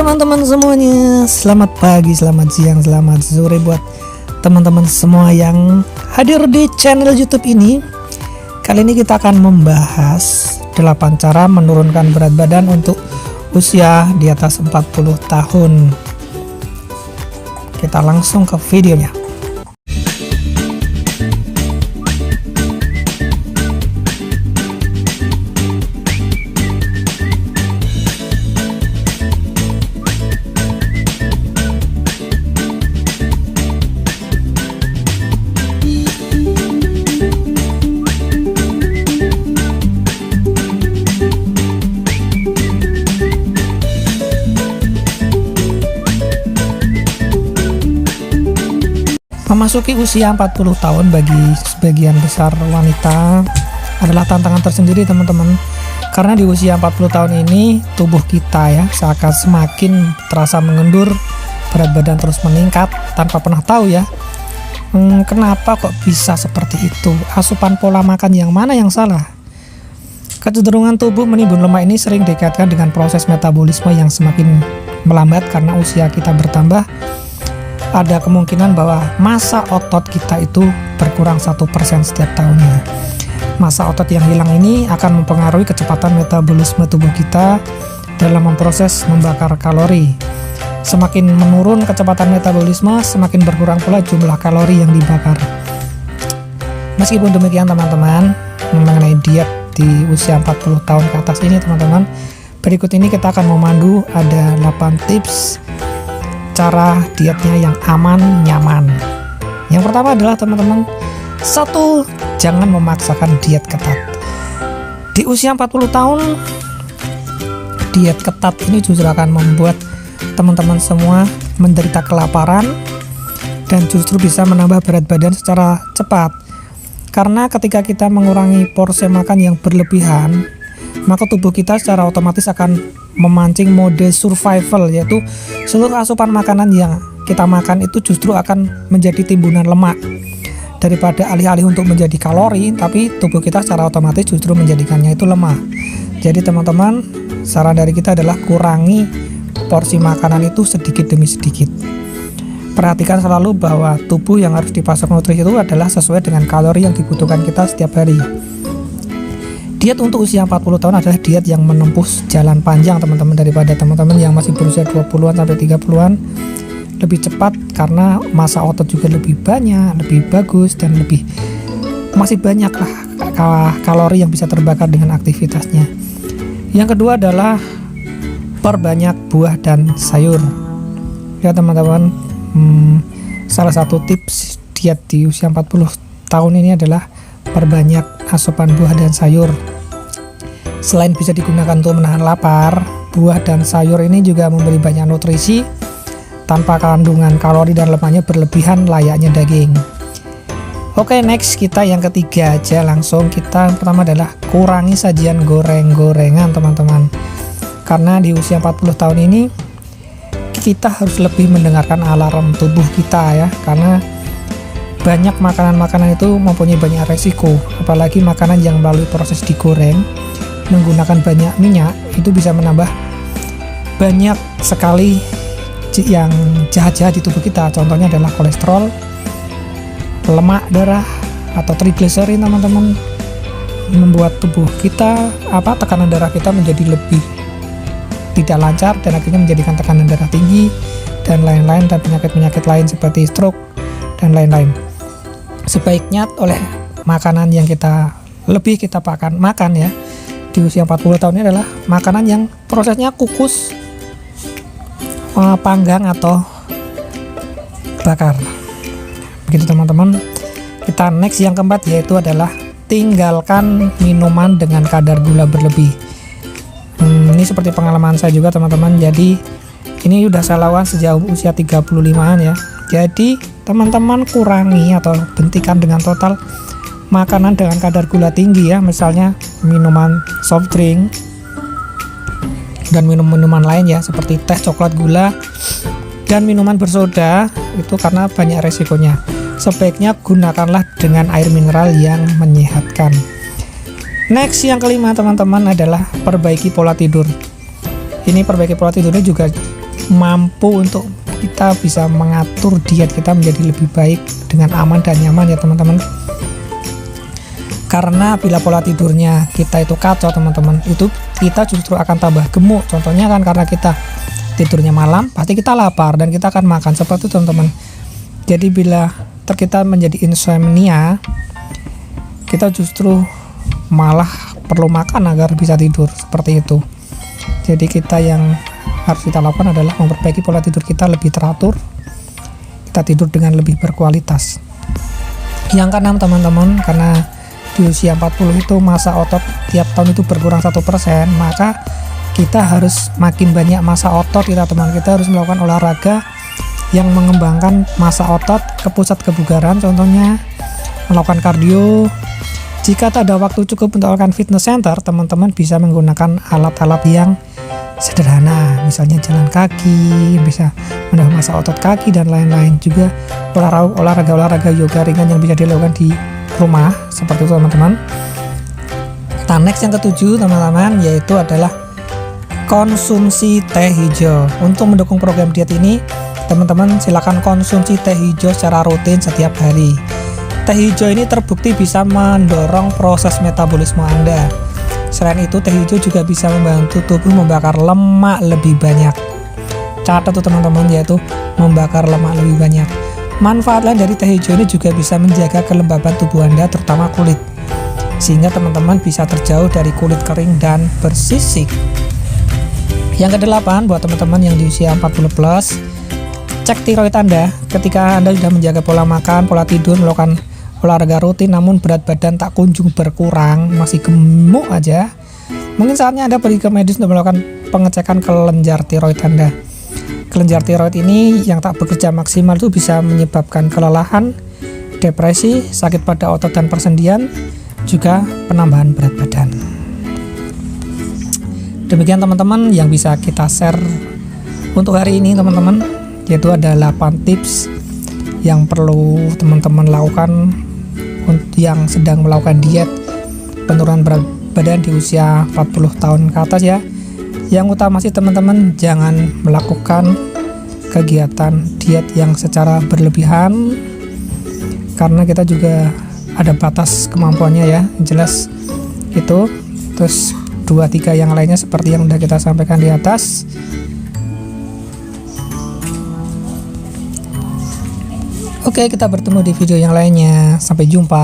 teman-teman semuanya, selamat pagi, selamat siang, selamat sore buat teman-teman semua yang hadir di channel YouTube ini. Kali ini kita akan membahas 8 cara menurunkan berat badan untuk usia di atas 40 tahun. Kita langsung ke videonya. Memasuki usia 40 tahun bagi sebagian besar wanita adalah tantangan tersendiri, teman-teman. Karena di usia 40 tahun ini tubuh kita ya seakan semakin terasa mengendur, berat badan terus meningkat tanpa pernah tahu ya. Kenapa kok bisa seperti itu? Asupan pola makan yang mana yang salah? Kecenderungan tubuh menimbun lemak ini sering dikaitkan dengan proses metabolisme yang semakin melambat karena usia kita bertambah. Ada kemungkinan bahwa massa otot kita itu berkurang 1% setiap tahunnya. Massa otot yang hilang ini akan mempengaruhi kecepatan metabolisme tubuh kita dalam memproses membakar kalori. Semakin menurun kecepatan metabolisme, semakin berkurang pula jumlah kalori yang dibakar. Meskipun demikian teman-teman, mengenai diet di usia 40 tahun ke atas ini teman-teman, berikut ini kita akan memandu ada 8 tips cara dietnya yang aman, nyaman. Yang pertama adalah teman-teman, 1, jangan memaksakan diet ketat. Di usia 40 tahun, diet ketat ini justru akan membuat teman-teman semua menderita kelaparan dan justru bisa menambah berat badan secara cepat. Karena ketika kita mengurangi porsi makan yang berlebihan, maka tubuh kita secara otomatis akan memancing mode survival, yaitu seluruh asupan makanan yang kita makan itu justru akan menjadi timbunan lemak. Daripada alih-alih untuk menjadi kalori, tapi tubuh kita secara otomatis justru menjadikannya itu lemak. Jadi teman-teman, saran dari kita adalah kurangi porsi makanan itu sedikit demi sedikit. Perhatikan selalu bahwa tubuh yang harus dipasok nutrisi itu adalah sesuai dengan kalori yang dibutuhkan kita setiap hari. Diet untuk usia 40 tahun adalah diet yang menempuh jalan panjang teman-teman, daripada teman-teman yang masih berusia 20-an sampai 30-an. Lebih cepat karena massa otot juga lebih banyak, lebih bagus, dan masih banyak lah kalori yang bisa terbakar dengan aktivitasnya. Yang kedua adalah perbanyak buah dan sayur. Ya teman-teman, salah satu tips diet di usia 40 tahun ini adalah perbanyak asupan buah dan sayur. Selain bisa digunakan untuk menahan lapar, buah dan sayur ini juga memberi banyak nutrisi tanpa kandungan kalori dan lemaknya berlebihan layaknya daging. Oke, next kita yang ketiga aja langsung. Kita yang pertama adalah kurangi sajian goreng-gorengan teman-teman. Karena di usia 40 tahun ini kita harus lebih mendengarkan alarm tubuh kita ya, karena banyak makanan-makanan itu mempunyai banyak resiko, apalagi makanan yang melalui proses digoreng menggunakan banyak minyak itu bisa menambah banyak sekali yang jahat-jahat di tubuh kita. Contohnya adalah kolesterol, lemak darah atau triglycerin teman-teman, membuat tubuh kita tekanan darah kita menjadi lebih tidak lancar dan akhirnya menjadikan tekanan darah tinggi dan lain-lain, dan penyakit-penyakit lain seperti stroke dan lain-lain. Sebaiknya oleh makanan yang kita makan ya di usia 40 tahun ini adalah makanan yang prosesnya kukus, panggang atau bakar. Begitu teman-teman. Kita next yang keempat, yaitu adalah tinggalkan minuman dengan kadar gula berlebih. Ini seperti pengalaman saya juga teman-teman. Jadi ini udah saya lakukan sejauh usia 35-an ya. Jadi teman-teman kurangi atau hentikan dengan total makanan dengan kadar gula tinggi ya, misalnya minuman soft drink dan minuman lain ya, seperti teh, coklat, gula, dan minuman bersoda itu karena banyak resikonya. Sebaiknya gunakanlah dengan air mineral yang menyehatkan. Next yang kelima teman-teman adalah perbaiki pola tidur. Ini perbaiki pola tidurnya juga mampu untuk kita bisa mengatur diet kita menjadi lebih baik dengan aman dan nyaman ya teman-teman. Karena bila pola tidurnya kita itu kacau teman-teman, itu kita justru akan tambah gemuk. Contohnya kan karena kita tidurnya malam, pasti kita lapar dan kita akan makan seperti itu teman-teman. Jadi bila kita menjadi insomnia, kita justru malah perlu makan agar bisa tidur seperti itu. Jadi kita yang harus kita lakukan adalah memperbaiki pola tidur kita lebih teratur, kita tidur dengan lebih berkualitas. Yang keenam teman-teman, karena di usia 40 itu masa otot tiap tahun itu berkurang 1%, maka kita harus makin banyak masa otot kita teman. Kita harus melakukan olahraga yang mengembangkan masa otot ke pusat kebugaran, contohnya melakukan kardio. Jika tak ada waktu cukup untuk melakukan fitness center, teman-teman bisa menggunakan alat-alat yang sederhana, misalnya jalan kaki, bisa menambah masa otot kaki dan lain-lain. Juga olahraga yoga ringan yang bisa dilakukan di rumah seperti itu teman-teman. Nah, next yang ketujuh teman-teman, yaitu adalah konsumsi teh hijau. Untuk mendukung program diet ini, teman-teman silakan konsumsi teh hijau secara rutin setiap hari. Teh hijau ini terbukti bisa mendorong proses metabolisme Anda. Selain itu, teh hijau juga bisa membantu tubuh membakar lemak lebih banyak. Catat tuh teman-teman, yaitu membakar lemak lebih banyak. Manfaat lain dari teh hijau ini juga bisa menjaga kelembaban tubuh Anda, terutama kulit, sehingga teman-teman bisa terjauh dari kulit kering dan bersisik. Yang kedelapan, buat teman-teman yang di usia 40 plus, cek tiroid Anda. Ketika Anda sudah menjaga pola makan, pola tidur, melakukan olahraga rutin, namun berat badan tak kunjung berkurang, masih gemuk aja, mungkin saatnya Anda pergi ke medis untuk melakukan pengecekan kelenjar tiroid Anda. Kelenjar tiroid ini yang tak bekerja maksimal itu bisa menyebabkan kelelahan, depresi, sakit pada otot dan persendian, juga penambahan berat badan. Demikian teman-teman yang bisa kita share untuk hari ini teman-teman, yaitu ada 8 tips yang perlu teman-teman lakukan untuk yang sedang melakukan diet penurunan berat badan di usia 40 tahun ke atas ya. Yang utama sih teman-teman, jangan melakukan kegiatan diet yang secara berlebihan, karena kita juga ada batas kemampuannya ya, jelas itu. Terus 2-3 yang lainnya seperti yang udah kita sampaikan di atas. Oke, kita bertemu di video yang lainnya. Sampai jumpa.